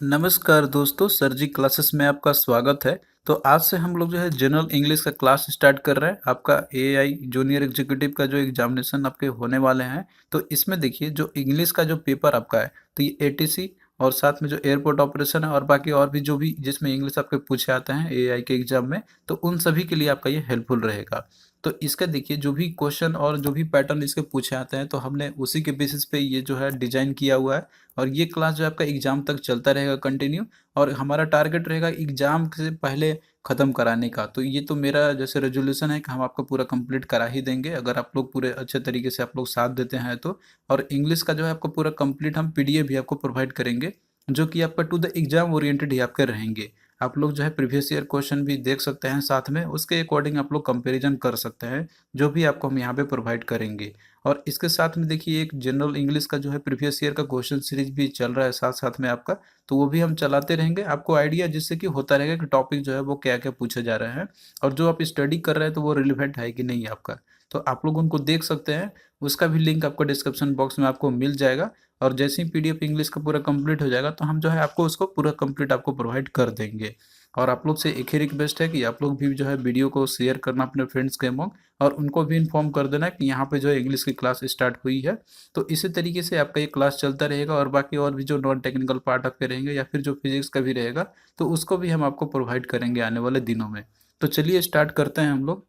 नमस्कार दोस्तों, सर जी क्लासेस में आपका स्वागत है। तो आज से हम लोग जो है जनरल इंग्लिश का क्लास स्टार्ट कर रहे हैं। आपका एआई जूनियर एग्जीक्यूटिव का जो एग्जामिनेशन आपके होने वाले हैं। तो इसमें देखिए जो इंग्लिश का जो पेपर आपका है, तो ये एटीसी और साथ में जो एयरपोर्ट ऑपरेशन है और बाकी और भी जो भी जिसमें इंग्लिश आपके पूछे आते हैं एआई के एग्जाम में, तो उन सभी के लिए आपका ये हेल्पफुल रहेगा। तो इसका देखिए जो भी क्वेश्चन और जो भी पैटर्न इसके पूछे आते हैं, तो हमने उसी के बेसिस पे ये जो है डिजाइन किया हुआ है। और ये क्लास जो है आपका एग्जाम तक चलता रहेगा कंटिन्यू। और हमारा टारगेट रहेगा एग्जाम से पहले ख़त्म कराने का। तो ये तो मेरा जैसे रेजोल्यूशन है कि हम आपको पूरा कंप्लीट करा ही देंगे, अगर आप लोग पूरे अच्छे तरीके से आप लोग साथ देते हैं तो। और इंग्लिश का जो है आपको पूरा कंप्लीट हम पीडीएफ भी आपको प्रोवाइड करेंगे, जो कि आपका टू द एग्जाम ओरिएंटेड ही आपके रहेंगे। आप लोग जो है प्रीवियस ईयर क्वेश्चन भी देख सकते हैं, साथ में उसके अकॉर्डिंग आप लोग कंपेरिजन कर सकते हैं, जो भी आपको हम यहाँ पे प्रोवाइड करेंगे। और इसके साथ में देखिए एक जनरल इंग्लिश का जो है प्रीवियस ईयर का क्वेश्चन सीरीज भी चल रहा है साथ साथ में आपका। तो वो भी हम चलाते रहेंगे, आपको आइडिया जिससे कि होता रहेगा कि टॉपिक जो है वो क्या क्या पूछे जा रहे हैं, और जो आप स्टडी कर रहे हैं तो वो रिलेवेंट है कि नहीं आपका। तो आप लोग उनको देख सकते हैं, उसका भी लिंक आपको डिस्क्रिप्शन बॉक्स में आपको मिल जाएगा। और जैसे ही पीडीएफ इंग्लिश का पूरा कंप्लीट हो जाएगा, तो हम जो है आपको उसको पूरा कंप्लीट आपको प्रोवाइड कर देंगे। और आप लोग से एक ही रिक्वेस्ट है कि आप लोग भी जो है वीडियो को शेयर करना अपने फ्रेंड्स के अमंग, और उनको भी इन्फॉर्म कर देना कि यहाँ पे जो है इंग्लिश की क्लास स्टार्ट हुई है। तो इसी तरीके से आपका ये क्लास चलता रहेगा, और बाकी और भी जो नॉन टेक्निकल पार्ट आपके रहेंगे या फिर जो फिजिक्स का भी रहेगा, तो उसको भी हम आपको प्रोवाइड करेंगे आने वाले दिनों में। तो चलिए स्टार्ट करते हैं हम लोग।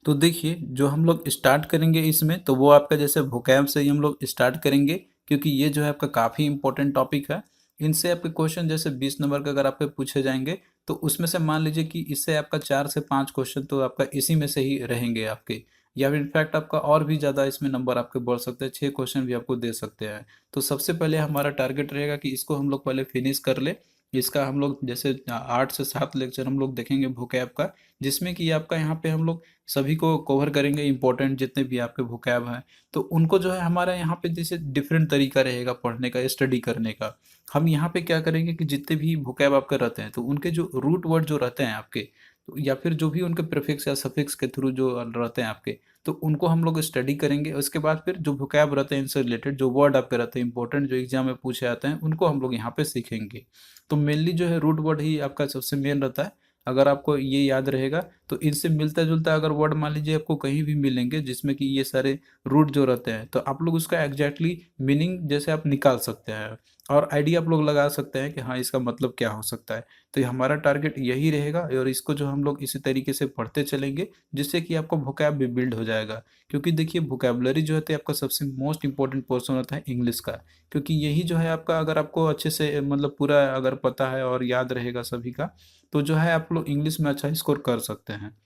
तो देखिए जो हम लोग स्टार्ट करेंगे इसमें, तो वो आपका जैसे वोकैब से ही हम लोग स्टार्ट करेंगे, क्योंकि ये जो है आपका काफ़ी इंपॉर्टेंट टॉपिक है। इनसे आपके क्वेश्चन जैसे 20 नंबर का अगर आपके पूछे जाएंगे, तो उसमें से मान लीजिए कि इससे आपका 4 से 5 क्वेश्चन तो आपका इसी में से ही रहेंगे आपके, या फिर इनफैक्ट आपका और भी ज़्यादा इसमें नंबर आपके बढ़ सकते हैं, 6 क्वेश्चन भी आपको दे सकते हैं। तो सबसे पहले हमारा टारगेट रहेगा कि इसको हम लोग पहले फिनिश कर ले। इसका हम लोग जैसे 8 से 7 लेक्चर हम लोग देखेंगे वोकैब का, जिसमें कि आपका यहाँ पे हम लोग सभी को कवर करेंगे, इंपॉर्टेंट जितने भी आपके वोकैब हैं। तो उनको जो है हमारा यहाँ पे जैसे डिफरेंट तरीका रहेगा पढ़ने का, स्टडी करने का। हम यहाँ पे क्या करेंगे कि जितने भी वोकैब आपके रहते हैं, तो उनके जो रूट वर्ड जो रहते हैं आपके, तो या फिर जो भी उनके प्रीफिक्स या सफिक्स के थ्रू जो रहते हैं आपके, तो उनको हम लोग स्टडी करेंगे। उसके बाद फिर जो वोकैब रहते हैं इनसे रिलेटेड जो वर्ड आपके रहते हैं इंपॉर्टेंट, जो एग्जाम में पूछे आते हैं, उनको हम लोग यहाँ पे सीखेंगे। तो मेनली जो है रूट वर्ड ही आपका सबसे मेन रहता है। अगर आपको ये याद रहेगा, तो इनसे मिलता जुलता अगर वर्ड मान लीजिए आपको कहीं भी मिलेंगे जिसमें कि ये सारे रूट जो रहते हैं, तो आप लोग उसका एग्जैक्टली मीनिंग जैसे आप निकाल सकते हैं, और आइडिया आप लोग लगा सकते हैं कि हाँ इसका मतलब क्या हो सकता है। तो ये हमारा टारगेट यही रहेगा, और इसको जो हम लोग इसी तरीके से पढ़ते चलेंगे, जिससे कि आपका वोकैब भी बिल्ड हो जाएगा। क्योंकि देखिए वोकैबलरी जो होता है आपका सबसे मोस्ट इंपॉर्टेंट पोर्शन होता है इंग्लिश का। क्योंकि यही जो है आपका, अगर आपको अच्छे से मतलब पूरा अगर पता है और याद रहेगा सभी का, तो जो है आप लोग इंग्लिश में अच्छा स्कोर कर सकते हैं।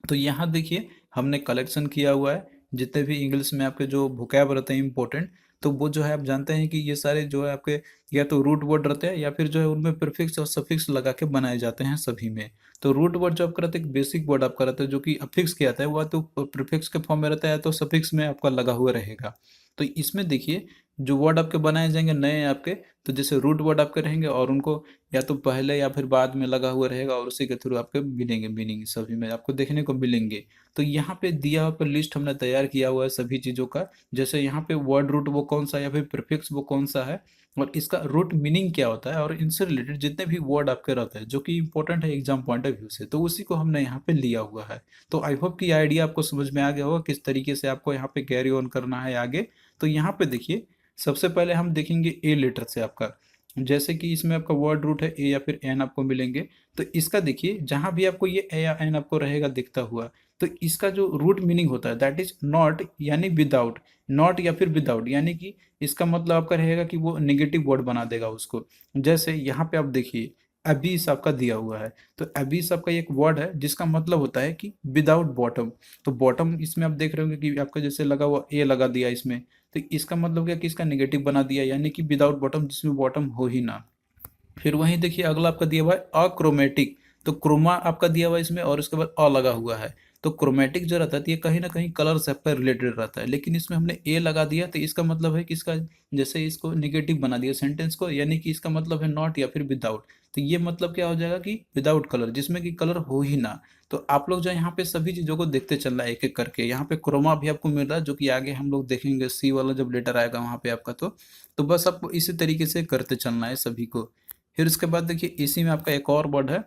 तो यहाँ देखिए हमने कलेक्शन किया हुआ है जितने भी इंग्लिश में आपके जो वोकैब रहते हैं इंपॉर्टेंट। तो वो जो है आप जानते हैं कि ये सारे जो है आपके या तो रूट वर्ड रहते हैं, या फिर जो है उनमें प्रीफिक्स और सफिक्स लगा के बनाए जाते हैं सभी में। तो रूट वर्ड जो आपका रहता है एक बेसिक वर्ड आपका रहता है, जो कि अफिक्स के आता है, वह तो प्रीफिक्स के फॉर्म में रहता है, तो सफिक्स में आपका लगा हुआ रहेगा। तो इसमें देखिए जो वर्ड आपके बनाए जाएंगे नए आपके, तो जैसे रूट वर्ड आपके रहेंगे, और उनको या तो पहले या फिर बाद में लगा हुआ रहेगा, और उसी के थ्रू आपके मिलेंगे मीनिंग सभी में आपको देखने को मिलेंगे। तो यहाँ पे दिया हुआ पे लिस्ट हमने तैयार किया हुआ है सभी चीज़ों का। जैसे यहाँ पे वर्ड रूट वो कौन सा है, या फिर प्रीफिक्स वो कौन सा है, और इसका रूट मीनिंग क्या होता है, और इनसे रिलेटेड जितने भी वर्ड आपके रहते हैं जो कि इंपॉर्टेंट है एग्जाम पॉइंट ऑफ व्यू से, तो उसी को हमने यहाँ पे लिया हुआ है। तो आई होप कि आइडिया आपको समझ में आ गया होगा किस तरीके से आपको यहाँ पे कैरी ऑन करना है आगे। तो यहाँ पे देखिए सबसे पहले हम देखेंगे ए लेटर से आपका। जैसे कि इसमें आपका वर्ड रूट है ए या फिर एन आपको मिलेंगे। तो इसका देखिए जहां भी आपको ये ए या एन आपको रहेगा दिखता हुआ, तो इसका जो रूट मीनिंग होता है दैट इज नॉट, यानी विदाउट। नॉट या फिर विदाउट, यानी कि इसका मतलब आपका रहेगा कि वो नेगेटिव वर्ड बना देगा उसको। जैसे यहाँ पे आप देखिए अबीस आपका दिया हुआ है। तो अबीस आपका एक वर्ड है जिसका मतलब होता है कि विदाउट बॉटम। तो बॉटम इसमें आप देख रहे होंगे कि आपका जैसे लगा हुआ ए लगा दिया इसमें, तो इसका मतलब क्या कि इसका नेगेटिव बना दिया, यानी कि विदाउट बॉटम, जिसमें बॉटम हो ही ना। फिर वहीं देखिए अगला आपका दिया हुआ है अक्रोमेटिक। तो क्रोमा आपका दिया हुआ है इसमें, और उसके बाद अ लगा हुआ है। तो क्रोमेटिक जो रहता है तो ये कहीं ना कहीं कलर से आपका रिलेटेड रहता है, लेकिन इसमें हमने ए लगा दिया तो इसका मतलब है कि इसका जैसे इसको निगेटिव बना दिया सेंटेंस को, यानी कि इसका मतलब है नॉट या फिर विदाउट। तो ये मतलब क्या हो जाएगा कि विदाउट कलर, जिसमें कि कलर हो ही ना। तो आप लोग जो है यहाँ पे सभी चीज़ों को देखते चलना है एक एक करके। यहाँ पे क्रोमा भी आपको मिल रहा है, जो कि आगे हम लोग देखेंगे सी वाला जब लेटर आएगा वहाँ पे आपका। तो बस आपको इसी तरीके से करते चलना है सभी को। फिर उसके बाद देखिए इसी में आपका एक और वर्ड है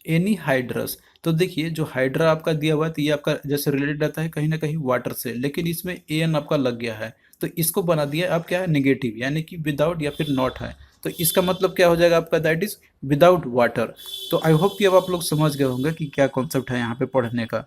एनी हाइड्रस। तो देखिए जो हाइड्रा आपका दिया हुआ है तो ये आपका जैसे रिलेटेड रहता है कहीं ना कहीं वाटर से, लेकिन इसमें ए एन आपका लग गया है तो इसको बना दिया अब क्या है निगेटिव, यानी कि विदाउट या फिर नॉट है। तो इसका मतलब क्या हो जाएगा आपका, दैट इज विदाउट वाटर। तो आई होप कि अब आप लोग समझ गए होंगे कि क्या कॉन्सेप्ट है यहाँ पे पढ़ने का।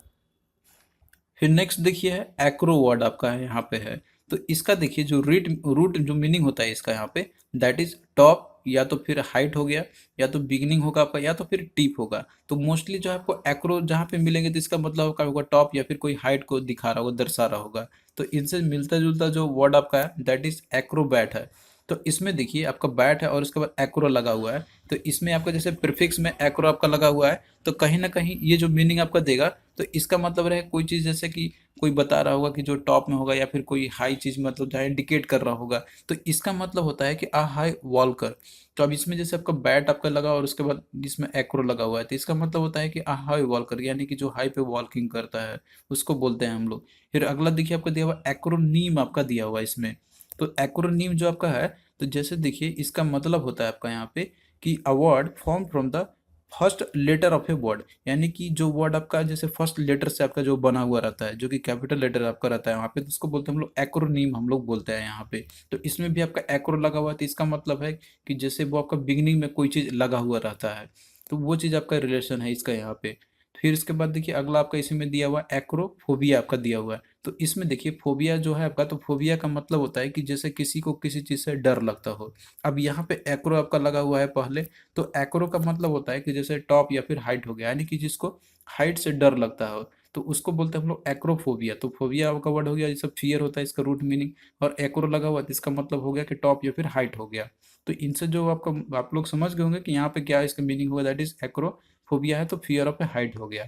फिर नेक्स्ट देखिए है एक्रो वर्ड आपका है यहाँ पे है। तो इसका देखिए जो रूट रूट जो मीनिंग होता है इसका यहाँ पे, दैट इज टॉप या तो फिर हाइट हो गया, या तो बिगनिंग होगा आपका, या तो फिर टीप होगा। तो मोस्टली जो है आपको एक्रो जहाँ पे मिलेंगे तो इसका मतलब होगा टॉप या फिर कोई हाइट को दिखा रहा होगा, दर्शा रहा होगा। तो इनसे मिलता जुलता जो वर्ड आपका है दैट इज एक्रोबैट है। तो इसमें देखिए आपका बैट है और उसके बाद एक्रो लगा हुआ है। तो इसमें आपका जैसे प्रीफिक्स में एक्रो आपका लगा हुआ है, तो कहीं ना कहीं ये जो मीनिंग आपका देगा तो इसका मतलब रहे कोई चीज़ जैसे कि कोई बता रहा होगा कि जो टॉप में होगा, या फिर कोई हाई चीज़ मतलब जहाँ इंडिकेट कर रहा होगा। तो इसका मतलब होता है कि आ हाई वॉल्कर। तो अब इसमें जैसे आपका बैट आपका लगा और उसके बाद इसमें एक्रो लगा हुआ है, तो इसका मतलब होता है कि आ हाई वॉल्कर, यानी कि जो हाई पे वॉल्किंग करता है उसको बोलते हैं हम लोग। फिर अगला देखिए आपका दिया हुआ एक्रोनीम आपका दिया हुआ है इसमें। तो एक्रोनीम जो आपका है, तो जैसे देखिए इसका मतलब होता है आपका यहाँ पे कि a word form from the first letter of a word, यानी कि जो वर्ड आपका जैसे फर्स्ट लेटर से आपका जो बना हुआ रहता है, जो कि कैपिटल लेटर आपका रहता है वहाँ पे, तो उसको बोलते हैं हम लोग एक्रोनीम, हम लोग बोलते हैं यहाँ पे। तो इसमें भी आपका एक्रो लगा हुआ है, तो इसका मतलब है कि जैसे वो आपका बिगिनिंग में कोई चीज़ लगा हुआ रहता है, तो वो चीज़ आपका रिलेशन है इसका यहाँ पे। फिर इसके बाद देखिए अगला आपका इसी में दिया हुआ है एक्रोफोबिया आपका दिया हुआ है। तो इसमें देखिए फोबिया जो है आपका, तो फोबिया का मतलब होता है कि जैसे किसी को किसी चीज़ से डर लगता हो। अब यहाँ पे एक्रो आपका लगा हुआ है पहले, तो एक्रो का मतलब होता है कि जैसे टॉप या फिर हाइट हो गया, यानी कि जिसको हाइट से डर लगता हो, तो उसको बोलते हैं हम लोग एक्रोफोबिया। तो फोबिया का वर्ड हो गया, ये सब फियर होता है इसका रूट मीनिंग, और एक्रो लगा हुआ है तो इसका मतलब हो गया कि टॉप या फिर हाइट हो गया। तो इनसे जो आपका आप लोग समझ गए होंगे कि यहाँ पे क्या इसका मीनिंग होगा, दैट इज एक्रोफोबिया है तो फियर ऑफ ए हाइट हो गया।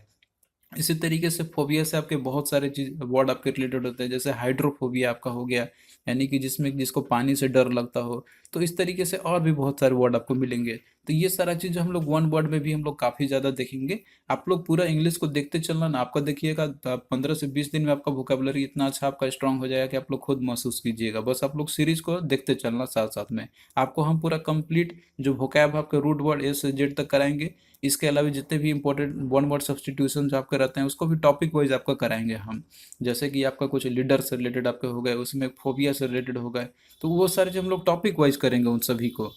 इसी तरीके से फोबिया से आपके बहुत सारे चीज वर्ड आपके रिलेटेड होते हैं, जैसे हाइड्रोफोबिया आपका हो गया, यानी कि जिसमें जिसको पानी से डर लगता हो। तो इस तरीके से और भी बहुत सारे वर्ड आपको मिलेंगे। तो ये सारा चीज हम लोग वन वर्ड में भी हम लोग काफी ज्यादा देखेंगे। आप लोग पूरा इंग्लिश को देखते चलना ना, आपका देखिएगा 15 से 20 दिन में आपका वोकेबलरी इतना अच्छा आपका स्ट्रांग हो जाएगा कि आप लोग खुद महसूस कीजिएगा। बस आप लोग सीरीज को देखते चलना साथ साथ में। आपको हम पूरा कंप्लीट जो वोकैब आपके रूट वर्ड ए से जेड तक कराएंगे। इसके अलावा जितने भी इंपॉर्टेंट वन वर्ड सब्सटीट्यूशन जो आपके रहते हैं उसको भी टॉपिक वाइज आपका कराएंगे हम। जैसे कि आपका कुछ लीडर से रिलेटेड आपके हो गए, उसमें फोबिया से रिलेटेड हो गए, तो वो सारे जो हम लोग टॉपिक वाइज करेंगे उन सभी को।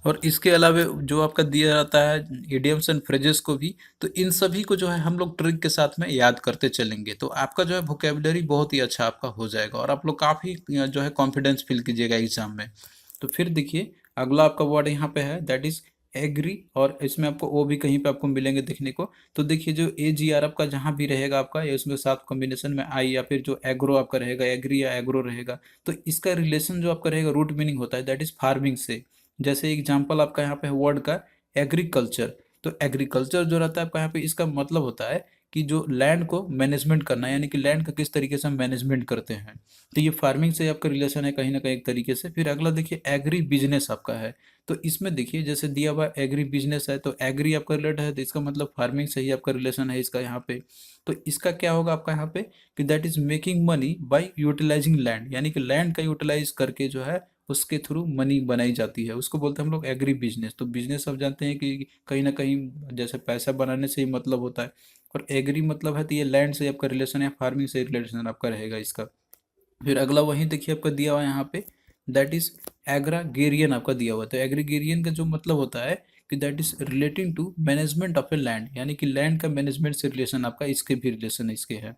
और इसके अलावा जो आपका दिया जाता है इडियम्स एंड फ्रेजेस को भी, तो इन सभी को जो है हम लोग ट्रिक के साथ में याद करते चलेंगे, तो आपका जो है वोकेबलरी बहुत ही अच्छा आपका हो जाएगा और आप लोग काफ़ी जो है कॉन्फिडेंस फील कीजिएगा एग्जाम में। तो फिर देखिए अगला आपका वर्ड यहाँ पे है दैट इज एग्री, और इसमें आपको ओ भी कहीं पे आपको मिलेंगे देखने को। तो देखिए जो ए जी आर आपका जहाँ भी रहेगा आपका, या उसमें साथ कॉम्बिनेशन में आई, या फिर जो एग्रो आपका रहेगा एग्री या एग्रो रहेगा, तो इसका रिलेशन जो आपका रहेगा रूट मीनिंग होता है दैट इज फार्मिंग से। जैसे एग्जाम्पल आपका यहाँ पे है वर्ड का एग्रीकल्चर। तो एग्रीकल्चर जो रहता है आपका यहाँ पे, इसका मतलब होता है कि जो लैंड को मैनेजमेंट करना, यानी कि लैंड का किस तरीके से हम मैनेजमेंट करते हैं। तो ये फार्मिंग से आपका रिलेशन है कहीं ना कहीं एक तरीके से। फिर अगला देखिए एग्री बिजनेस आपका है। तो इसमें देखिए जैसे दिया हुआ एग्री बिजनेस है, तो एग्री आपका रिलेटेड है तो इसका मतलब फार्मिंग से ही आपका रिलेशन है इसका यहाँ पे। तो इसका क्या होगा आपका यहाँ पे कि that is making money by utilizing land, यानी कि लैंड का यूटिलाइज करके जो है उसके थ्रू मनी बनाई जाती है, उसको बोलते हैं हम लोग एग्री बिजनेस। तो बिजनेस आप जानते हैं कि कहीं ना कहीं जैसे पैसा बनाने से ही मतलब होता है, और एग्री मतलब है तो ये लैंड से आपका रिलेशन है, फार्मिंग से रिलेशन आपका रहेगा इसका। फिर अगला वहीं देखिए आपका दिया हुआ है यहाँ पे दैट इज एग्रागेरियन आपका दिया हुआ है। तो एग्रीगेरियन का जो मतलब होता है कि that is relating to management of a land, यानी कि लैंड का मैनेजमेंट से रिलेशन आपका इसके भी रिलेशन इसके है।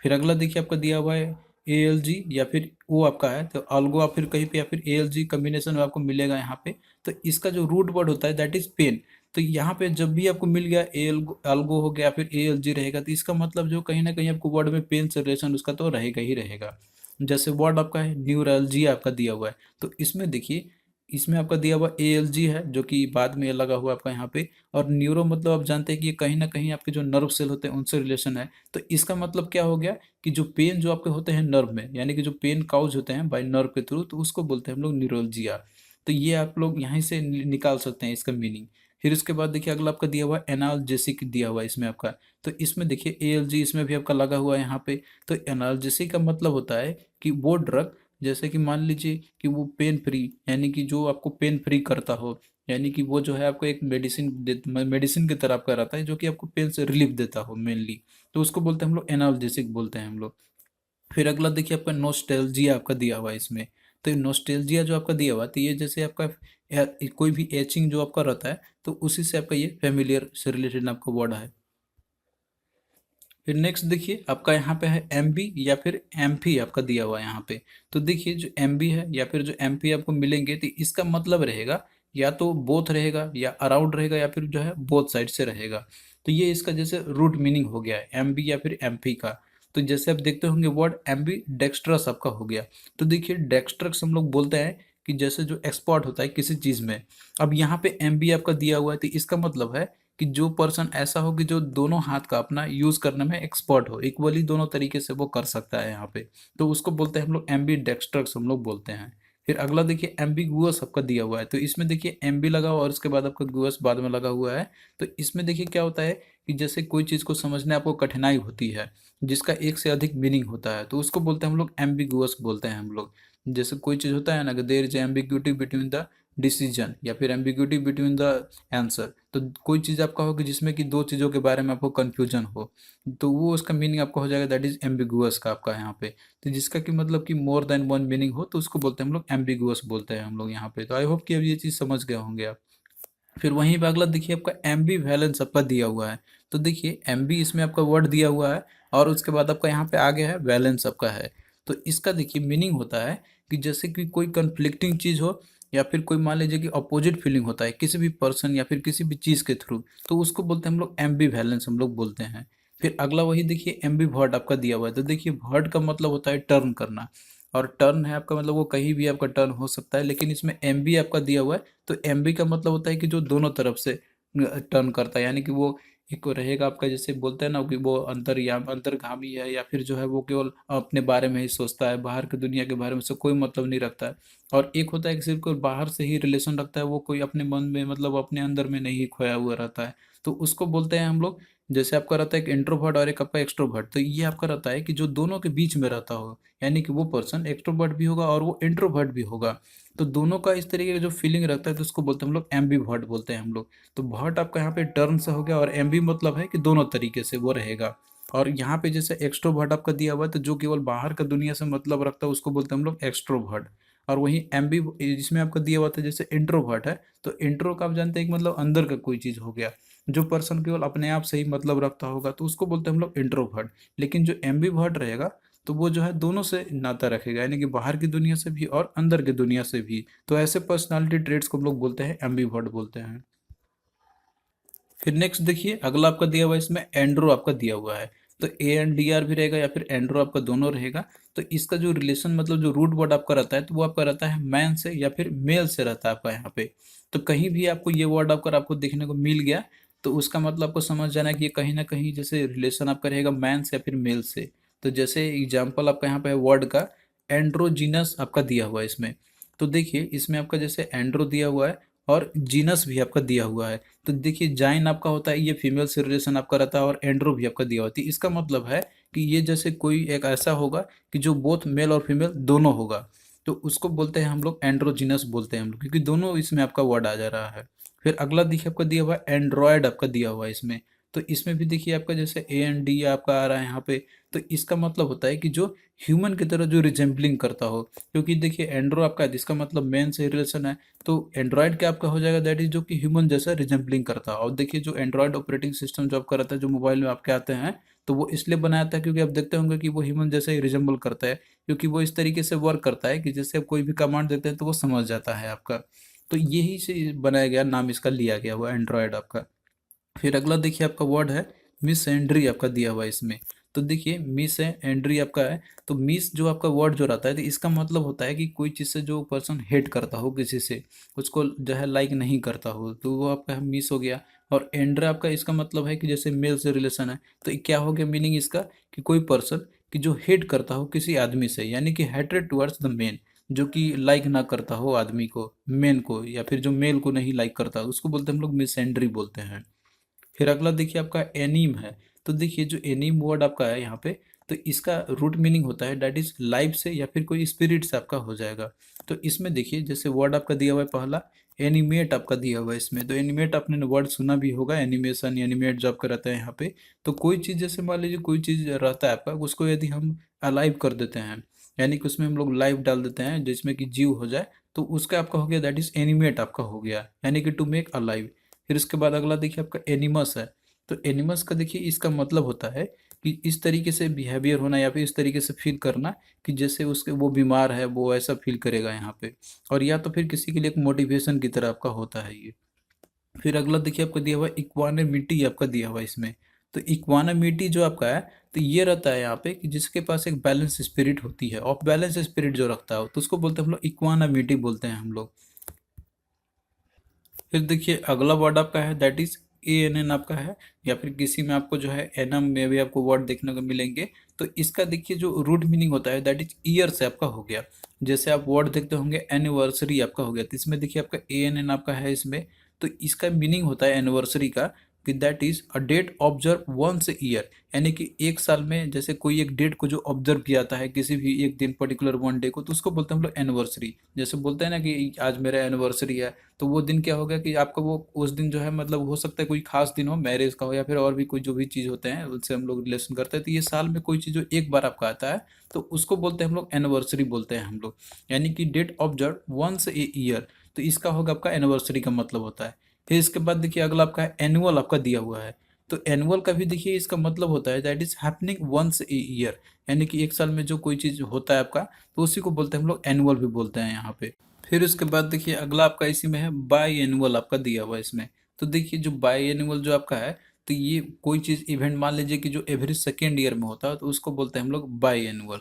फिर अगला देखिए आपका दिया हुआ है ए एल जी या फिर ओ आपका है, तो अल्गो आप फिर कहीं पे या फिर ए एल जी कम्बिनेशन में आपको मिलेगा यहाँ पे। तो इसका जो रूट वर्ड होता है दैट इज पेन। तो यहाँ पे जब भी आपको मिल गया ए अल्गो हो गया फिर ए एल जी रहेगा, तो इसका मतलब जो कहीं ना कहीं आपको वर्ड में पेन से रिलेशन उसका तो रहेगा ही रहेगा। जैसे वर्ड आपका है न्यूरल्जिया आपका दिया हुआ है, तो इसमें देखिए इसमें आपका दिया हुआ ALG है, जो कि बाद में लगा हुआ आपका यहाँ पे। और न्यूरो मतलब आप जानते हैं कि ये कहीं ना कहीं आपके जो नर्व सेल होते हैं उनसे रिलेशन है। तो इसका मतलब क्या हो गया कि जो पेन जो आपके होते हैं नर्व में, यानी कि जो पेन काउज होते हैं बाय नर्व के थ्रू, तो उसको बोलते हैं हम लोग न्यूरोलजिया। तो ये आप लोग यहीं से निकाल सकते हैं इसका मीनिंग। फिर उसके बाद देखिए अगला आपका दिया हुआ है एनाल्जेसिक दिया हुआ है इसमें आपका। तो इसमें देखिए ALG इसमें भी आपका लगा हुआ है यहाँ पे। तो एनाल्जेसिक का मतलब होता है कि वो ड्रग, जैसे कि मान लीजिए कि वो पेन फ्री, यानी कि जो आपको पेन फ्री करता हो, यानी कि वो जो है आपको एक मेडिसिन की तरह आपका रहता है, जो कि आपको पेन से रिलीफ देता हो मेनली। तो उसको बोलते हैं हम लोग एनाल्जेसिक बोलते हैं हम लोग। फिर अगला देखिए आपका नोस्टैल्जिया आपका दिया हुआ है इसमें। तो ये नोस्टैल्जिया जो आपका दिया हुआ है, तो ये जैसे आपका कोई भी एचिंग जो आपका रहता है, तो उसी से आपका ये फेमिलियर से रिलेटेड आपका वर्ड है। फिर नेक्स्ट देखिए आपका यहाँ पे है MB या फिर MP आपका दिया हुआ है यहाँ पे। तो देखिए जो MB है या फिर जो MP आपको मिलेंगे, तो इसका मतलब रहेगा या तो बोथ रहेगा या अराउंड रहेगा या फिर जो है बोथ साइड से रहेगा। तो ये इसका जैसे रूट मीनिंग हो गया है MB या फिर MP का। तो जैसे आप देखते होंगे वर्ड MB डेक्स्ट्रस आपका हो गया। तो देखिए डेक्स्ट्रस हम लोग बोलते हैं कि जैसे जो एक्सपर्ट होता है किसी चीज में। अब यहाँ पे MB आपका दिया हुआ है, तो इसका मतलब है कि जो पर्सन ऐसा हो कि जो दोनों हाथ का अपना यूज करने में एक्सपर्ट हो, इक्वली दोनों तरीके से वो कर सकता है यहाँ पे। तो उसको बोलते हैं हम लोग एम्बी डेक्स्ट्रक्स हम लोग बोलते हैं। फिर अगला देखिए एम्बिगुअस आपका दिया हुआ है। तो इसमें देखिए एम्बी लगा हुआ और उसके बाद आपका गुअस बाद में लगा हुआ है। तो इसमें देखिए क्या होता है कि जैसे कोई चीज को समझने आपको कठिनाई होती है, जिसका एक से अधिक मीनिंग होता है, तो उसको बोलते हैं हम लोग एम्बिगुअस बोलते हैं हम लोग। जैसे कोई चीज होता है ना कि there is ambiguity between the decision या फिर एम्बिग्यूटी बिटवीन द आंसर। तो कोई चीज़ आपका हो कि जिसमें कि दो चीज़ों के बारे में आपको कन्फ्यूजन हो, तो वो उसका मीनिंग आपका हो जाएगा दैट इज एम्बिगुअस का आपका यहाँ पे। तो जिसका कि मतलब कि मोर देन वन मीनिंग हो, तो उसको बोलते हैं हम लोग एम्बिगुअस बोलते हैं हम लोग यहाँ पे। तो आई होप कि अब ये चीज़ समझ गए होंगे आप। फिर वहीं पे अगला देखिए आपका एम्बी वैलेंस आपका दिया हुआ है। तो देखिए एम्बी इसमें आपका वर्ड दिया हुआ है और उसके बाद आपका यहाँ पे आगे है वैलेंस आपका है। तो इसका देखिए मीनिंग होता है कि जैसे कि कोई कंफ्लिक्टिंग चीज हो या फिर कोई मान लीजिए कि अपोजिट फीलिंग होता है किसी भी पर्सन या फिर किसी भी चीज के थ्रू, तो उसको बोलते हैं हम लोग एम्बी वैलेंस हम लोग बोलते हैं। फिर अगला वही देखिए एम्बी वर्ड आपका दिया हुआ है। तो देखिए वर्ड का मतलब होता है टर्न करना, और टर्न है आपका मतलब वो कहीं भी आपका टर्न हो सकता है, लेकिन इसमें एमबी आपका दिया हुआ है। तो एमबी का मतलब होता है कि जो दोनों तरफ से टर्न करता है, यानी कि वो एक रहेगा आपका, जैसे बोलते हैं ना कि वो अंतर्गामी है, या फिर जो है वो केवल अपने बारे में ही सोचता है, बाहर की दुनिया के बारे में से कोई मतलब नहीं रखता है। और एक होता है कि सिर्फ कोई बाहर से ही रिलेशन रखता है, वो कोई अपने मन में मतलब अपने अंदर में नहीं खोया हुआ रहता है। तो उसको बोलते हैं हम लोग, जैसे आपका रहता है एक इंट्रोवर्ट और एक आपका एक्सट्रोवर्ट, तो ये आपका रहता है कि जो दोनों के बीच में रहता हो, यानी कि वो पर्सन एक्सट्रोवर्ट भी होगा और वो इंट्रोवर्ट भी होगा। तो दोनों का इस तरीके का जो फीलिंग रखता है, तो उसको बोलते हैं हम लोग एम्बीवर्ट बोलते हैं हम लोग। तो वर्ट आपका यहाँ पे टर्न से हो गया, और एम्बी मतलब है कि दोनों तरीके से वो रहेगा। और यहाँ पे जैसे एक्सट्रोवर्ट आपका दिया हुआ है, तो जो केवल बाहर का दुनिया से मतलब रखता है उसको बोलते हैं हम लोग एक्सट्रोवर्ट। और वहीं एम्बी जिसमें आपका दिया हुआ था जैसे इंट्रोवर्ट है, तो इंट्रो का आप जानते हैं कि मतलब अंदर का कोई चीज हो गया, जो पर्सन केवल अपने आप से ही मतलब रखता होगा, तो उसको बोलते हैं हम लोग इंट्रोवर्ट। लेकिन जो एम्बीवर्ट रहेगा, तो वो जो है दोनों से नाता रखेगा, यानी कि बाहर की दुनिया से भी और अंदर की दुनिया से भी। तो ऐसे पर्सनालिटी ट्रेड्स को हम लोग बोलते हैं एम्बीवर्ट बोलते हैं। फिर नेक्स्ट देखिए अगला आपका दिया हुआ है, इसमें एंड्रो आपका दिया हुआ है। तो ANDR भी रहेगा या फिर एंड्रो आपका दोनों रहेगा। तो इसका जो रिलेशन मतलब जो रूट वर्ड आपका रहता है, तो वो आपका रहता है मैन से या फिर मेल से रहता है आपका यहाँ पे। तो कहीं भी आपको ये वर्ड अगर आपको देखने को मिल गया, तो उसका मतलब आपको समझ जाना है कि ये कहीं ना कहीं जैसे रिलेशन आपका रहेगा मैन से या फिर मेल से। तो जैसे एग्जाम्पल आपका यहाँ पे है वर्ड का एंड्रोजीनस आपका दिया हुआ है इसमें। तो देखिए इसमें आपका जैसे एंड्रो दिया हुआ है और जीनस भी आपका दिया हुआ है। तो देखिए जाइन आपका होता है ये फीमेल से रिलेशन आपका रहता है, और एंड्रो भी आपका दिया होता है। इसका मतलब है कि ये जैसे कोई एक ऐसा होगा कि जो बोथ मेल और फीमेल दोनों होगा, तो उसको बोलते हैं हम लोग एंड्रोजिनस बोलते हैं हम लोग, क्योंकि दोनों इसमें आपका वर्ड आ जा रहा है। फिर अगला देखिए आपका दिया हुआ है एंड्रॉयड आपका दिया हुआ है इसमें। तो इसमें भी देखिए आपका जैसे AND आपका आ रहा है यहाँ पे। तो इसका मतलब होता है कि जो ह्यूमन की तरह जो रिजेंबलिंग करता हो, क्योंकि देखिए एंड्रो आपका है, जिसका मतलब मैन से रिलेशन है। तो एंड्रॉयड क्या आपका हो जाएगा दैट इज जो कि ह्यूमन जैसा रिजेंबलिंग करता है। और देखिए जो एंड्रॉयड ऑपरेटिंग सिस्टम जो आपका रहता है, जो मोबाइल में आपके आते हैं, तो वो इसलिए बनाया था क्योंकि आप देखते होंगे कि वो ह्यूमन जैसा ही रिजेंबल करता है, क्योंकि वो इस तरीके से वर्क करता है कि जैसे आप कोई भी कमांड देते हैं तो वो समझ जाता है आपका। तो यही से बनाया गया, नाम इसका लिया गया हुआ एंड्रॉयड आपका। फिर अगला देखिए आपका वर्ड है मिसेंड्री आपका दिया हुआ है इसमें। तो देखिए मिस है, एंड्री आपका है। तो मिस जो आपका वर्ड जो रहता है, तो इसका मतलब होता है कि कोई चीज़ से जो पर्सन हेट करता हो किसी से, उसको जो है लाइक नहीं करता हो, तो वो आपका मिस हो गया। और एंड्रा आपका इसका मतलब है कि जैसे मेल से रिलेशन है, तो ये क्या हो गया मीनिंग इसका, कि कोई पर्सन कि जो हेट करता हो किसी आदमी से, यानी कि हेट्रेड टुवर्ड्स द मेन, जो कि लाइक ना करता हो आदमी को, मेन को, या फिर जो मेल को नहीं लाइक करता, उसको बोलते हैं हम लोग मिसएंड्री बोलते हैं। फिर अगला देखिए आपका एनीम है। तो देखिए जो एनीम वर्ड आपका है यहाँ पे, तो इसका रूट मीनिंग होता है दैट इज लाइफ से या फिर कोई स्पिरिट से आपका हो जाएगा। तो इसमें देखिए जैसे वर्ड आपका दिया हुआ है पहला, एनिमेट आपका दिया हुआ है इसमें। तो एनिमेट आपने वर्ड सुना भी होगा, एनिमेशन एनिमेट जो आपका रहता है यहाँ पे। तो कोई चीज़ जैसे मान लीजिए कोई चीज़ रहता है आपका, उसको यदि हम अलाइव कर देते हैं, यानी कि उसमें हम लोग लाइव डाल देते हैं जिसमें कि जीव हो जाए, तो उसका आपका हो गया दैट इज एनिमेट आपका हो गया, यानी कि टू मेक अलाइव। फिर उसके बाद अगला देखिए आपका एनिमस है। तो एनिमस का देखिए इसका मतलब होता है कि इस तरीके से बिहेवियर होना या फिर इस तरीके से फील करना कि जैसे उसके वो बीमार है, वो ऐसा फील करेगा यहाँ पे। और या तो फिर किसी के लिए एक मोटिवेशन की तरह आपका होता है ये। फिर अगला देखिए आपका दिया हुआ है इक्वानिमिटी आपका दिया हुआ है इसमें। तो इक्वानिमिटी जो आपका है, तो ये रहता है यहाँ पे कि जिसके पास एक बैलेंस स्पिरिट होती है, ऑफ बैलेंस स्पिरिट जो रखता है, तो उसको बोलते हैं हम लोग इक्वानिमिटी बोलते हैं हम लोग। फिर देखिए अगला वर्ड आपका है that is A N N आपका है, या फिर किसी में आपको जो है एनम में भी आपको वर्ड देखने को मिलेंगे। तो इसका देखिए जो रूट मीनिंग होता है दैट इज ईयर से आपका हो गया। जैसे आप वर्ड देखते होंगे एनिवर्सरी आपका हो गया, तो इसमें देखिए आपका ए एन एन आपका है इसमें। तो इसका मीनिंग होता है एनिवर्सरी का कि that is a date observe once year, यानी कि एक साल में जैसे कोई एक डेट को जो ऑब्जर्व किया जाता है किसी भी एक दिन पर्टिकुलर वन डे को, तो उसको बोलते हैं हम लोग एनिवर्सरी। जैसे बोलते हैं ना कि आज मेरा एनिवर्सरी है, तो वो दिन क्या होगा कि आपका वो उस दिन जो है मतलब हो सकता है कोई खास दिन हो, मैरिज का हो या फिर और भी कोई जो भी चीज़ होते हैं उनसे हम लोग रिलेशन करते हैं। तो ये साल में कोई चीज़ जो एक बार आपका आता है, तो उसको बोलते हैं हम लोग एनिवर्सरी बोलते हैं हम लोग, यानी कि date observe once a year. तो इसका होगा आपका एनिवर्सरी का मतलब होता है। फिर इसके बाद देखिए अगला आपका एनुअल आपका दिया हुआ है। तो एनुअल का भी देखिए इसका मतलब होता है that is happening once a year, यानी कि एक साल में जो कोई चीज़ होता है आपका, तो उसी को बोलते हैं हम लोग एनुअल भी बोलते हैं यहाँ पे। फिर उसके बाद देखिए अगला आपका इसी में है बाई एनुअल आपका दिया हुआ है इसमें। तो देखिए जो बाई एनुअल जो आपका है, तो ये कोई चीज़ इवेंट मान लीजिए कि जो एवरी सेकेंड ईयर में होता है, तो उसको बोलते हैं हम लोग बाई एनुअल।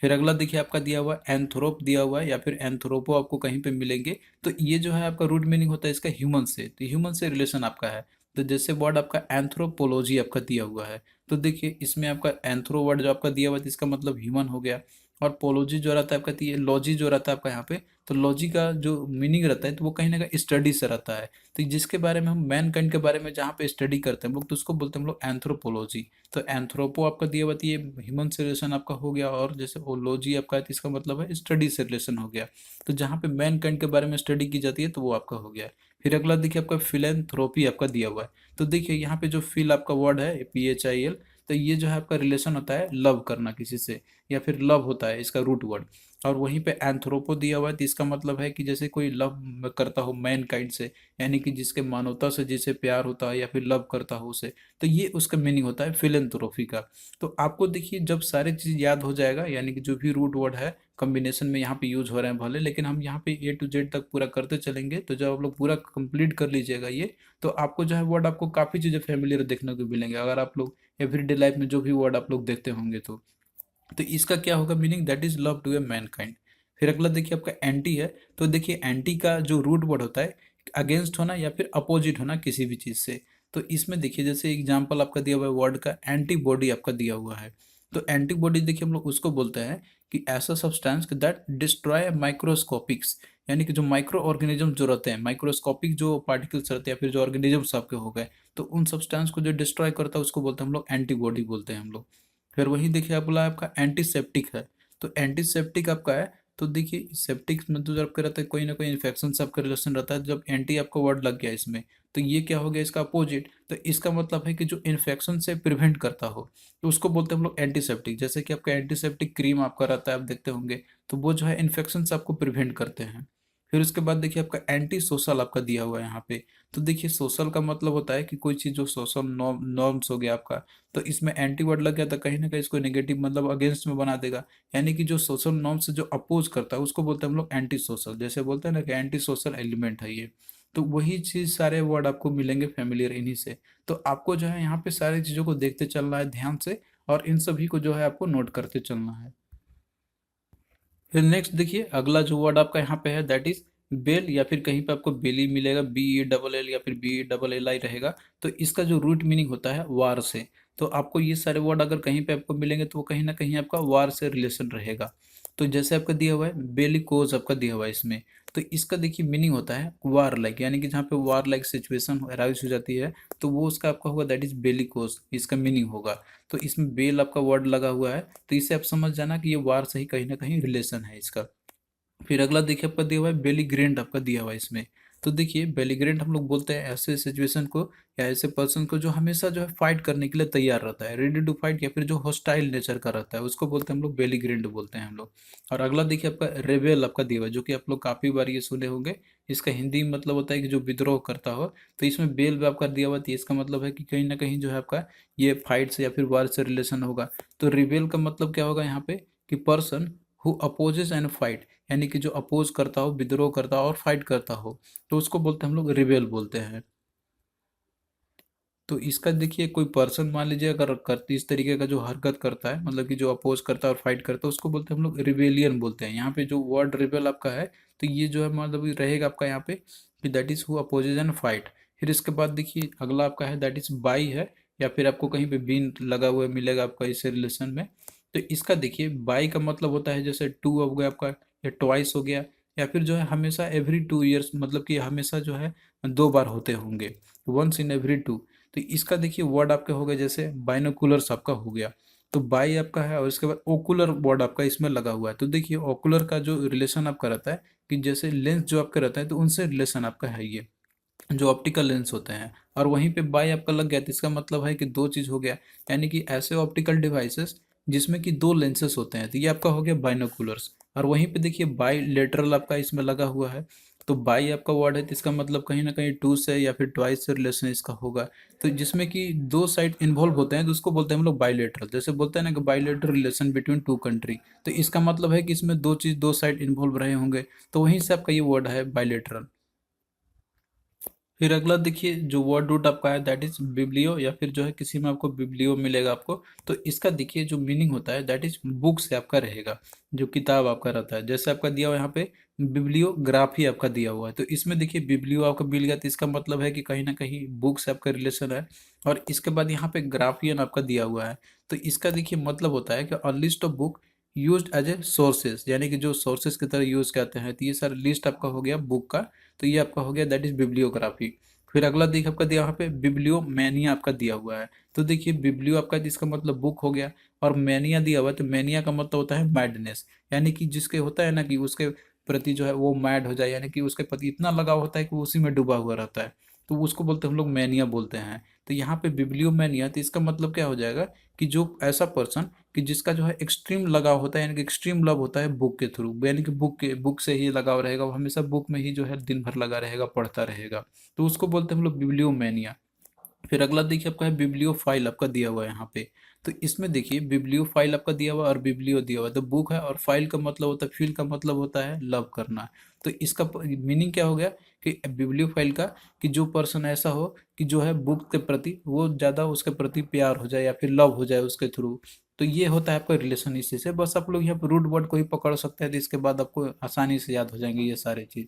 फिर अगला देखिए आपका दिया हुआ है एंथ्रोप दिया हुआ है, या फिर एंथ्रोपो आपको कहीं पे मिलेंगे। तो ये जो है आपका रूट मीनिंग होता है इसका ह्यूमन से, तो ह्यूमन से रिलेशन आपका है। तो जैसे वर्ड आपका एंथ्रोपोलॉजी आपका दिया हुआ है, तो देखिए इसमें आपका एंथ्रो वर्ड जो आपका दिया हुआ है, तो इसका मतलब ह्यूमन हो गया। और पोलॉजी जो रहता है आपका, तो ये लॉजी जो रहता है आपका यहाँ पे, तो लॉजी का जो मीनिंग रहता है, तो वो कहीं ना कहीं स्टडी से रहता है। तो जिसके बारे में हम मैनकाइंड के बारे में जहाँ पे स्टडी करते हैं हम लोग, तो उसको बोलते हैं हम लोग एंथ्रोपोलॉजी। तो एंथ्रोपो आपका दिया हुआ, तो ये ह्यूमन से रिलेशन आपका हो गया, और जैसे ओलॉजी आपका है, तो इसका मतलब है स्टडी से रिलेशन हो गया। तो जहाँ पे मैनकाइंड के बारे में स्टडी की जाती है, तो वो आपका हो गया। फिर अगला देखिए आपका फिलेंथ्रोपी आपका दिया हुआ है। तो देखिए यहाँ पे जो फिल आपका वर्ड है PHIL, तो ये जो है आपका रिलेशन होता है लव करना किसी से, या फिर लव होता है इसका रूट वर्ड। और वहीं पे एंथ्रोपो दिया हुआ है, तो इसका मतलब है कि जैसे कोई लव करता हो मैन काइंड से, यानी कि जिसके मानवता से जिसे प्यार होता है या फिर लव करता हो उसे, तो ये उसका मीनिंग होता है फिलेंथ्रोपी का। तो आपको देखिए जब सारी चीज़ याद हो जाएगा, यानी कि जो भी रूट वर्ड है कॉम्बिनेशन में यहाँ पे यूज हो रहे हैं भले, लेकिन हम यहाँ पे A to Z तक पूरा करते चलेंगे। तो जब आप लोग पूरा कंप्लीट कर लीजिएगा ये, तो आपको जो है वर्ड आपको काफ़ी चीज़ें फेमिलियर देखने को मिलेंगे, अगर आप लोग एवरीडे लाइफ में जो भी वर्ड आप लोग देखते होंगे तो इसका क्या होगा meaning, that is love to a mankind. फिर अगला देखिए आपका एंटी है। तो देखिए एंटी का जो रूट वर्ड होता है अगेंस्ट होना या फिर अपोजिट होना किसी भी चीज़ से। तो इसमें देखिए जैसे एग्जांपल आपका दिया हुआ है वर्ड का एंटीबॉडी आपका दिया हुआ है। तो एंटीबॉडी देखिए हम लोग उसको बोलते हैं कि ऐसा सब्सटेंस दैट डिस्ट्रॉय माइक्रोस्कोपिक्स, यानी कि जो माइक्रो ऑर्गेनिज्म जो रहते हैं, माइक्रोस्कोपिक जो पार्टिकल्स रहते हैं या फिर जो ऑर्गेनिजम्स आपके हो गए, तो उन सब्सटेंस को जो डिस्ट्रॉय करता है उसको बोलते हैं हम लोग एंटीबॉडी बोलते हैं हम लोग। फिर वही देखिए आप बोला आपका एंटीसेप्टिक है। तो एंटीसेप्टिक आपका है, तो देखिए सेप्टिक में तो जब आपका रहता है कोई ना कोई इन्फेक्शन से आपका रिलेशन रहता है, जब एंटी आपका वर्ड लग गया इसमें, तो ये क्या हो गया इसका अपोजिट। तो इसका मतलब है कि जो इन्फेक्शन से प्रिवेंट करता हो, तो उसको बोलते हैं हम लोग एंटीसेप्टिक। जैसे कि आपका एंटीसेप्टिक क्रीम आपका रहता है, आप देखते होंगे, तो वो जो है इन्फेक्शन से आपको प्रिवेंट करते हैं। फिर उसके बाद देखिए आपका एंटी सोशल आपका दिया हुआ है यहाँ पे। तो देखिए सोशल का मतलब होता है कि कोई चीज़ जो सोशल नॉर्म्स हो गया आपका, तो इसमें एंटी वर्ड लग गया तो कहीं ना कहीं इसको नेगेटिव मतलब अगेंस्ट में बना देगा, यानी कि जो सोशल नॉर्म से जो अपोज करता है उसको बोलते हैं हम लोग एंटी सोशल। जैसे बोलते हैं ना कि एंटी सोशल एलिमेंट है ये। तो वही चीज़ सारे वर्ड आपको मिलेंगे फेमिलियर इन्हीं से। तो आपको जो है यहाँ पे सारी चीज़ों को देखते चलना है ध्यान से, और इन सभी को जो है आपको नोट करते चलना है। फिर नेक्स्ट देखिए अगला जो वर्ड आपका यहाँ पे है दैट इज बेल, या फिर कहीं पे आपको बेली मिलेगा, BELL या फिर BELLI रहेगा। तो इसका जो रूट मीनिंग होता है वार से। तो आपको ये सारे वर्ड अगर कहीं पे आपको मिलेंगे तो वो कहीं ना कहीं आपका वार से रिलेशन रहेगा। तो जैसे आपका दिया हुआ है बेलिकोज आपका दिया हुआ है इसमें, तो इसका देखिए मीनिंग होता है वार लाइक, यानी कि जहाँ पे वार लाइक सिचुएशन अराइज हो जाती है तो वो उसका आपका होगा दैट इज बेलिकोज, इसका मीनिंग होगा। तो इसमें बेल आपका वर्ड लगा हुआ है, तो इसे आप समझ जाना कि ये वार से ही कहीं ना कहीं रिलेशन है इसका। फिर अगला देखिए आपका दिया हुआ है बेलीग्रेंट आपका दिया हुआ है इसमें। तो देखिए बेलीग्रेंट हम लोग बोलते हैं ऐसे सिचुएशन को या ऐसे पर्सन को जो हमेशा जो है फाइट करने के लिए तैयार रहता है, रेडी टू फाइट, या फिर जो हॉस्टाइल नेचर का रहता है उसको बोलते हैं हम लोग बेलीग्रेंट बोलते हैं हम लोग। और अगला देखिए आपका रेबेल आपका दिया हुआ है, जो कि आप लोग काफी बार ये सुने होंगे। इसका हिंदी में मतलब होता है कि जो विद्रोह करता हो। तो इसमें बेल भी आपका दिया हुआ है, तो इसका मतलब है कि कहीं ना कहीं जो है आपका ये फाइट से या फिर वार से रिलेशन होगा। तो रिबेल का मतलब क्या होगा यहाँ पे कि person who opposes and fight, यानी कि जो अपोज करता हो, विद्रोह करता हो और फाइट करता हो, तो उसको बोलते हैं हम लोग रिबेल बोलते हैं। तो इसका देखिए कोई पर्सन मान लीजिए अगर करती इस तरीके का जो हरकत करता है, मतलब कि जो अपोज करता है और फाइट करता है, उसको बोलते हैं हम लोग रिबेलियन बोलते हैं। यहाँ पे जो वर्ड रिबेल आपका है, तो ये जो है मतलब ये रहेगा आपका यहाँ पे कि that is who opposes and fight. फिर इसके बाद देखिए अगला आपका है दैट इज बाई है, या फिर आपको कहीं पे बीन लगा हुआ मिलेगा आपका इस रिलेशन में। तो इसका देखिए बाई का मतलब होता है जैसे टू हो गया आपका, या ट्वाइस हो गया, या फिर जो है हमेशा एवरी 2 ईयर्स, मतलब कि हमेशा जो है 2 बार होते होंगे, वंस इन एवरी 2। तो इसका देखिए वर्ड आपके हो गए जैसे बाइनोकुलर्स आपका हो गया। तो बाई आपका है और इसके बाद ओकुलर वर्ड आपका इसमें लगा हुआ है। तो देखिए ओकुलर का जो रिलेशन आपका रहता है कि जैसे लेंस जो आपका रहता है तो उनसे रिलेशन आपका है ये, जो ऑप्टिकल लेंस होते हैं। और वहीं पे बाई आपका लग गया तो इसका मतलब है कि दो चीज हो गया, यानी कि ऐसे ऑप्टिकल डिवाइसेस जिसमें कि दो लेंसेस होते हैं, तो ये आपका हो गया बाइनोकुलर्स। और वहीं पे देखिए बाई लेटरल आपका इसमें लगा हुआ है। तो बाई आपका वर्ड है तो इसका मतलब कहीं ना कहीं टू से या फिर ट्वाइस से रिलेशन इसका होगा। तो जिसमें कि दो साइड इन्वॉल्व होते हैं तो उसको बोलते हैं हम लोग बाइलेटरल। जैसे बोलते हैं ना कि bilateral relation between two country, तो इसका मतलब है कि इसमें दो चीज दो साइड इन्वॉल्व रहे होंगे, तो वहीं से आपका ये वर्ड है बाइलेटरल। फिर अगला देखिए जो वर्ड रूट आपका है दैट इज बिब्लियो, या फिर जो है किसी में आपको बिब्लियो मिलेगा आपको। तो इसका देखिए जो मीनिंग होता है दैट इज बुक से आपका रहेगा, जो किताब आपका रहता है। जैसे आपका दिया हुआ है यहाँ पे बिब्लियोग्राफी आपका दिया हुआ है, तो इसमें देखिए बिब्लियो आपका मिल गया, तो इसका मतलब है कि कहीं ना कहीं बुक से आपका रिलेशन है। और इसके बाद यहाँ पे ग्राफियन आपका दिया हुआ है, तो इसका देखिए मतलब होता है कि a list of book used as a sources, यानी कि जो सोर्सेज की तरह यूज करते हैं। तो ये सारा लिस्ट आपका हो गया बुक का, तो ये आपका हो गया दैट इज बिब्लियोग्राफी। फिर अगला देखिए आपका दिया यहाँ पे बिब्लियो मैनिया आपका दिया हुआ है। तो देखिए बिब्लियो आपका जिसका मतलब बुक हो गया, और मैनिया दिया हुआ है तो मैनिया का मतलब होता है मैडनेस, यानी कि जिसके होता है ना कि उसके प्रति जो है वो मैड हो जाए, यानी कि उसके प्रति इतना लगाव होता है कि वो उसी में डूबा हुआ रहता है, तो उसको बोलते हैं हम लोग मैनिया बोलते हैं। तो यहाँ पे बिब्लियो मैनिया, तो इसका मतलब क्या हो जाएगा कि जो ऐसा पर्सन कि जिसका जो है एक्सट्रीम लगाव होता है, यानी कि एक्सट्रीम लव होता है बुक के थ्रू, यानी कि बुक से ही लगाव रहेगा, वो हमेशा बुक में ही जो है दिन भर लगा रहेगा, पढ़ता रहेगा, तो उसको बोलते हैं हम लोग बिब्लियोमैनिया। फिर अगला देखिए आपका है बिब्लियोफाइल आपका दिया हुआ है यहाँ पे। तो इसमें देखिए बिब्लियोफाइल आपका दिया हुआ है और बिब्लियो दिया हुआ है, तो बुक है, और फाइल का मतलब होता है, फील का मतलब होता है लव करना। तो इसका मीनिंग क्या हो गया कि बिब्लियोफाइल का कि जो पर्सन ऐसा हो कि जो है बुक के प्रति वो ज़्यादा उसके प्रति प्यार हो जाए या फिर लव हो जाए उसके थ्रू। तो ये होता है आपका रिलेशन इसी से। बस आप लोग यहाँ पर रूट वर्ड को ही पकड़ सकते हैं, तो इसके बाद आपको आसानी से याद हो जाएंगे ये सारे चीज़।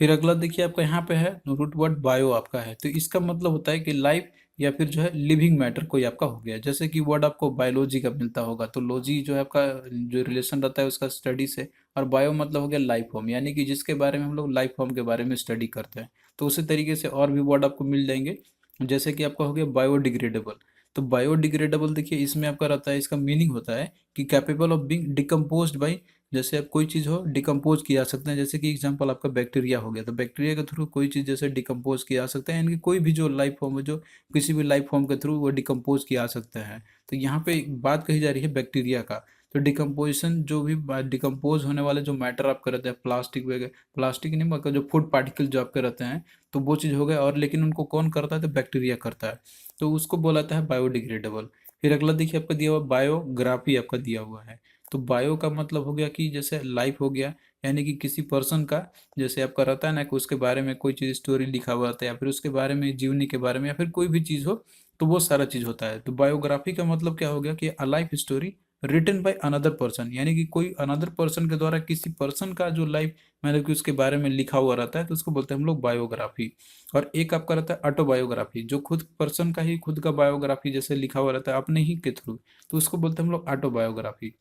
फिर अगला देखिए आपका यहाँ पे है रूट वर्ड बायो आपका है, तो इसका मतलब होता है कि लाइफ या फिर जो है लिविंग मैटर कोई आपका हो गया। जैसे कि वर्ड आपको बायोलॉजी का मिलता होगा, तो लॉजी जो है आपका जो रिलेशन रहता है उसका स्टडी से, और बायो मतलब हो गया लाइफ फॉर्म, यानी कि जिसके बारे में हम लोग लाइफ फॉर्म के बारे में स्टडी करते हैं। तो उसी तरीके से और भी वर्ड आपको मिल जाएंगे, जैसे कि आपका हो गया बायोडिग्रेडेबल। तो बायोडिग्रेडेबल देखिए इसमें आपका रहता है, इसका मीनिंग होता है कि capable of being decomposed by, जैसे अब कोई चीज़ हो डिकम्पोज किया जा सकते हैं, जैसे कि एग्जांपल आपका बैक्टीरिया हो गया, तो बैक्टीरिया के थ्रू कोई चीज़ जैसे डिकम्पोज किया जा सकता है, यानी कि कोई भी जो लाइफ फॉर्म है जो किसी भी लाइफ फॉर्म के थ्रू वो डिकम्पोज किया जा सकता है। तो यहाँ पे एक बात कही जा रही है बैक्टीरिया का। तो डिकम्पोजिशन जो भी डिकम्पोज होने वाले जो मैटर आपके रहते हैं, प्लास्टिक वगैरह, प्लास्टिक नहीं मतलब जो फूड पार्टिकल जो आपके रहते हैं, तो वो चीज़ हो गया, और लेकिन उनको कौन करता है तो बैक्टीरिया करता है, तो उसको बोला जाता है बायोडिग्रेडेबल। फिर अगला देखिए आपका दिया हुआ बायोग्राफी आपका दिया हुआ है। तो बायो का मतलब हो गया कि जैसे लाइफ हो गया, यानी कि किसी पर्सन का जैसे आपका रहता है ना कि उसके बारे में कोई चीज़ स्टोरी लिखा हुआ रहता है, या फिर उसके बारे में जीवनी के बारे में, या फिर कोई भी चीज़ हो तो वो सारा चीज होता है। तो बायोग्राफी का मतलब क्या हो गया कि a life story written by another person, यानी कि कोई अनदर पर्सन के द्वारा किसी पर्सन का जो लाइफ मतलब कि उसके बारे में लिखा हुआ रहता है, तो उसको बोलते हैं हम लोग बायोग्राफी। और एक आपका रहता है ऑटोबायोग्राफी, जो खुद पर्सन का ही खुद का बायोग्राफी जैसे लिखा हुआ रहता है अपने ही के थ्रू, तो उसको बोलते हैं हम लोग ऑटोबायोग्राफी।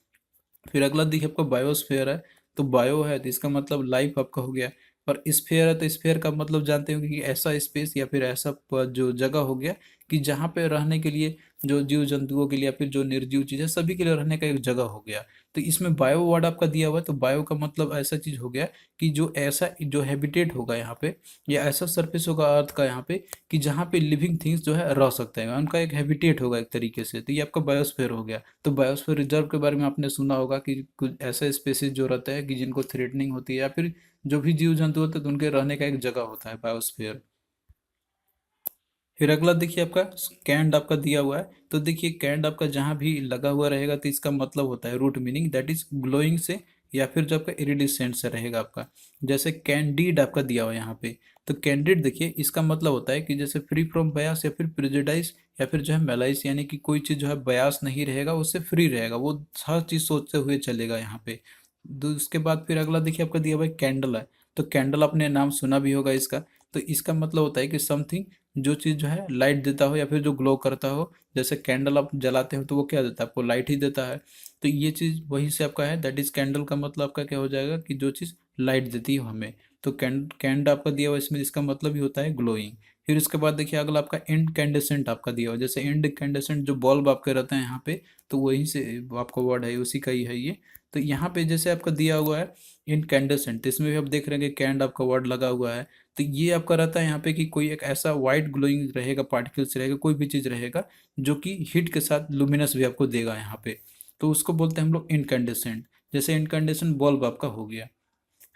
फिर अगला देखिए आपका बायोस्फीयर है। तो बायो है तो इसका मतलब लाइफ आपका हो गया। और स्फीयर है तो स्फीयर का मतलब जानते होंगे कि ऐसा स्पेस या फिर ऐसा जो जगह हो गया कि जहाँ पे रहने के लिए जो जीव जंतुओं के लिए या फिर जो निर्जीव चीज़ है सभी के लिए रहने का एक जगह हो गया। तो इसमें बायो वर्ड आपका दिया हुआ है, तो बायो का मतलब ऐसा चीज़ हो गया कि जो ऐसा जो हैबिटेट होगा यहाँ पे, या ऐसा सरफेस होगा अर्थ का यहाँ पे कि जहाँ पे लिविंग थिंग्स जो है रह सकते हैं, उनका एक हैबिटेट होगा एक तरीके से। तो ये आपका बायोस्फीयर हो गया। तो बायोस्फीयर रिजर्व के बारे में आपने सुना होगा कि कुछ ऐसे स्पेसीज जो रहते हैं कि जिनको थ्रेटनिंग होती है या फिर जो भी जीव जंतु होते हैं तो उनके रहने का एक जगह होता है बायोस्फीयर। फिर अगला देखिए आपका कैंड आपका दिया हुआ है। तो देखिए कैंड आपका जहाँ भी लगा हुआ रहेगा तो इसका मतलब होता है root meaning that is glowing से, या फिर जो आपका इरिडिसेंट से रहेगा आपका। जैसे कैंडिड आपका दिया हुआ है यहाँ पे। तो कैंडिड देखिए इसका मतलब होता है कि जैसे फ्री फ्रॉम बयास या फिर प्रेजुडाइज या फिर जो है मेलाइस, यानी कि कोई चीज़ जो है बयास नहीं रहेगा, उससे फ्री रहेगा, वो हर चीज़ सोचते हुए चलेगा यहाँ पे। उसके बाद फिर अगला देखिए आपका दिया हुआ है कैंडल है। तो कैंडल आपने नाम सुना भी होगा इसका। तो इसका मतलब होता है कि समथिंग जो चीज़ जो है लाइट देता हो या फिर जो ग्लो करता हो। जैसे कैंडल आप जलाते हो तो वो क्या देता है आपको, लाइट ही देता है। तो ये चीज़ वहीं से आपका है, दैट इज कैंडल का मतलब आपका क्या हो जाएगा कि जो चीज़ लाइट देती है हमें। तो कैंड आपका दिया हुआ इसमें, इसका मतलब ही होता है ग्लोइंग। फिर उसके बाद देखिए अगला आपका इनकैंडेसेंट आपका दिया हुआ, जैसे इनकैंडेसेंट जो बल्ब आपके रहते हैं यहाँ पे, तो वहीं से आपका वर्ड है, उसी का ही है ये। तो यहाँ पे जैसे आपका दिया हुआ है इनकैंडेसेंट, तो इसमें भी आप देख रहे हैं कि कैंड आपका वर्ड लगा हुआ है। तो ये आपका रहता है यहाँ पे कि कोई एक ऐसा वाइट ग्लोइंग रहेगा, पार्टिकल्स रहेगा, कोई भी चीज़ रहेगा जो कि हीट के साथ लुमिनस भी आपको देगा यहाँ पे। तो उसको बोलते हैं हम लोग इनकैंडेसेंट। जैसे इनकैंडेसेंट बल्ब आपका हो गया।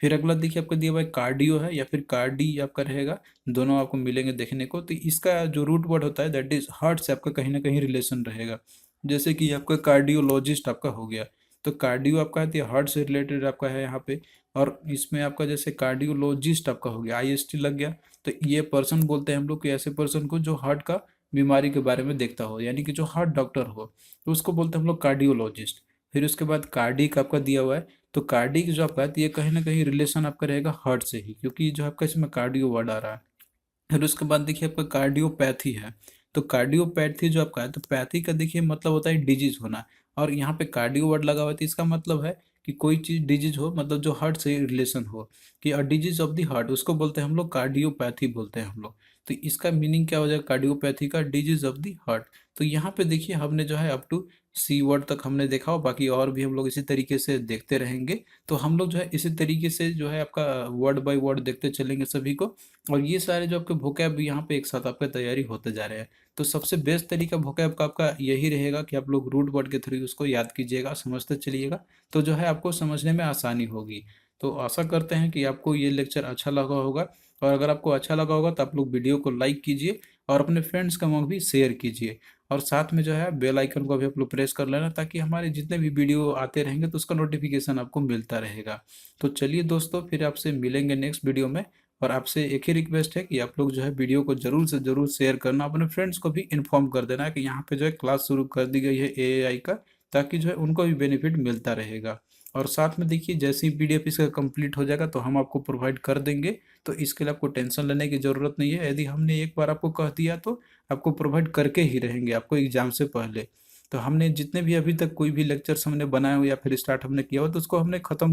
फिर अगला देखिए आपको दिया हुआ है कार्डियो है या फिर कार्डी आपका रहेगा, दोनों आपको मिलेंगे देखने को। तो इसका जो रूट वर्ड होता है दैट इज हार्ट से आपका कहीं ना कहीं रिलेशन रहेगा। जैसे कि आपका कार्डियोलॉजिस्ट आपका हो गया। तो कार्डियो आपका है तो हार्ट से रिलेटेड आपका है यहाँ पे। और इसमें आपका जैसे कार्डियोलॉजिस्ट आपका हो गया, आईएसटी लग गया। तो ये पर्सन बोलते हैं हम लोग कि ऐसे पर्सन को जो हार्ट का बीमारी के बारे में देखता हो, यानी कि जो हार्ट डॉक्टर हो, तो उसको बोलते हैं हम लोग कार्डियोलॉजिस्ट। फिर उसके बाद कार्डिक आपका दिया हुआ है। तो कार्डिक जो आपका है तो ये कहीं ना कहीं रिलेशन आपका रहेगा हार्ट से ही, क्योंकि जो आपका इसमें कार्डियो वर्ड आ रहा है। फिर उसके बाद देखिए आपका कार्डियोपैथी है। तो कार्डियोपैथी जो आपका है, तो पैथी का देखिए मतलब होता है डिजीज होना। और यहाँ पे कार्डियो वर्ड लगा हुआ है तो इसका मतलब है कि कोई चीज डिजीज हो, मतलब जो हार्ट से रिलेशन हो, कि a disease of the heart, उसको बोलते हैं हम लोग कार्डियोपैथी बोलते हैं हम लोग। तो इसका मीनिंग क्या हो जाएगा कार्डियोपैथी का, डिजीज ऑफ द हार्ट। तो यहाँ पे देखिए हमने जो है अप टू सी वर्ड तक हमने देखा, और बाकी और भी हम लोग इसी तरीके से देखते रहेंगे। तो हम लोग जो है इसी तरीके से जो है आपका वर्ड बाय वर्ड देखते चलेंगे सभी को। और ये सारे जो आपके वोकैब यहाँ पे एक साथ आपका तैयारी होते जा रहे हैं। तो सबसे बेस्ट तरीका वोकैब का आपका यही रहेगा कि आप लोग रूट वर्ड के थ्रू उसको याद कीजिएगा, समझते चलिएगा, तो जो है आपको समझने में आसानी होगी। तो आशा करते हैं कि आपको ये लेक्चर अच्छा लगा होगा। और अगर आपको अच्छा लगा होगा तो आप लोग वीडियो को लाइक कीजिए और अपने फ्रेंड्स का मग भी शेयर कीजिए। और साथ में जो है बेल आइकन को भी आप लोग प्रेस कर लेना, ताकि हमारे जितने भी वीडियो आते रहेंगे तो उसका नोटिफिकेशन आपको मिलता रहेगा। तो चलिए दोस्तों, फिर आपसे मिलेंगे नेक्स्ट वीडियो में। और आपसे एक ही रिक्वेस्ट है कि आप लोग जो है वीडियो को जरूर से जरूर शेयर करना, अपने फ्रेंड्स को भी इन्फॉर्म कर देना कि यहाँ पे जो है क्लास शुरू कर दी गई है एआई का, ताकि जो है उनको भी बेनिफिट मिलता रहेगा। और साथ में देखिए जैसे ही पीडीएफ इसका कंप्लीट हो जाएगा तो हम आपको प्रोवाइड कर देंगे। तो इसके लिए आपको टेंशन लेने की ज़रूरत नहीं है, यदि हमने एक बार आपको कह दिया तो आपको प्रोवाइड करके ही रहेंगे आपको एग्जाम से पहले। तो हमने जितने भी अभी तक कोई भी लेक्चर्स हमने बनाए हो या फिर स्टार्ट हमने किया हो तो उसको हमने ख़त्म